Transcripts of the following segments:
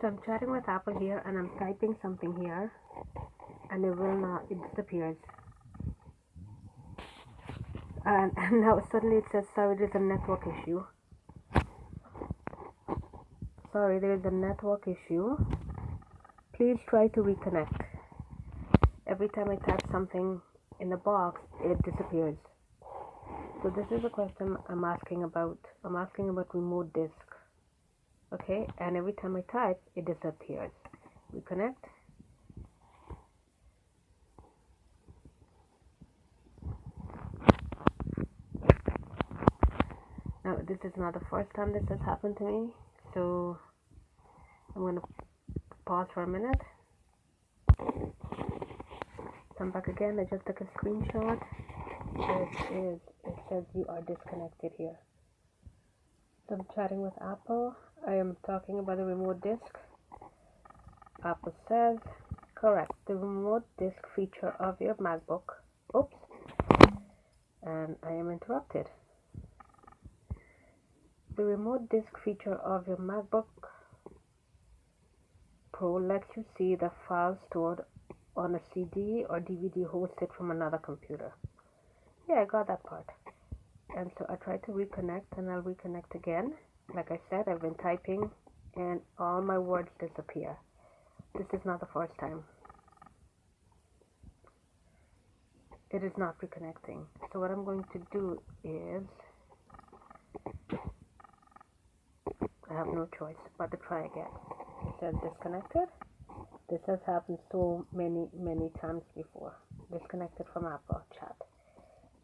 I'm chatting with Apple here and I'm typing something here and it disappears. And now suddenly it says, sorry, there's a network issue. Sorry, there is a network issue. Please try to reconnect. Every time I type something in the box, it disappears. So this is a question I'm asking about. I'm asking about remote disk. Okay, and every time I type, it disappears. Reconnect. Now, this is not the first time this has happened to me, so I'm going to pause for a minute. Come back again. I just took a screenshot. It says you are disconnected here. So I'm chatting with Apple. I am talking about the remote disk. Apple says, correct, the remote disk feature of your MacBook. Oops. And I am interrupted. The remote disk feature of your MacBook Pro lets you see the file stored on a CD or DVD hosted from another computer. Yeah, I got that part. And so I tried to reconnect and I'll reconnect again. Like I said, I've been typing and all my words disappear. This is not the first time. It is not reconnecting. So what I'm going to do is, I have no choice but to try again. It says disconnected. This has happened so many times before. Disconnected from Apple chat.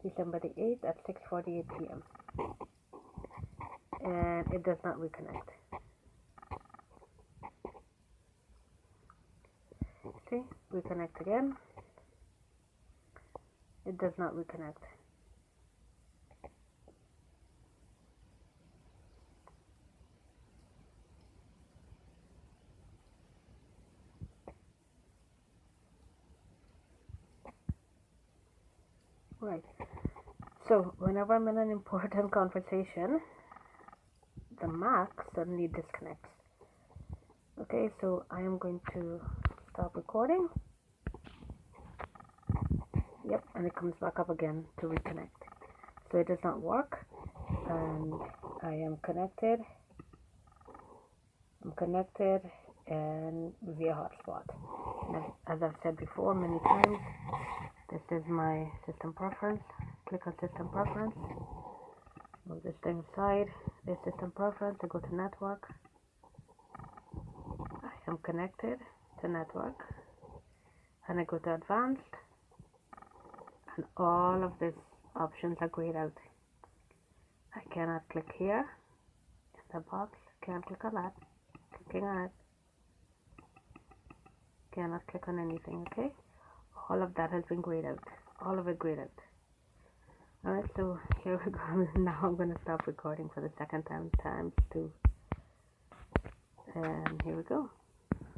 December the 8th at 6:48 p.m. And it does not reconnect. See, reconnect again. It does not reconnect. Right. So whenever I'm in an important conversation, the Mac suddenly disconnects. Okay, so I am going to stop recording. Yep, and it comes back up again to reconnect. So it does not work, and I am connected. I'm connected and via hotspot. And as I've said before many times, this is my system preference. Click on system preference. Move this thing aside. This system preference. I go to network. I am connected to network. And I go to advanced. And all of these options are grayed out. I cannot click here in the box. Can't click on that. Clicking on it. Cannot click on anything, okay? All of that has been grayed out. All of it grayed out. Alright, so here we go. Now I'm going to stop recording for the second time, times 2. And here we go.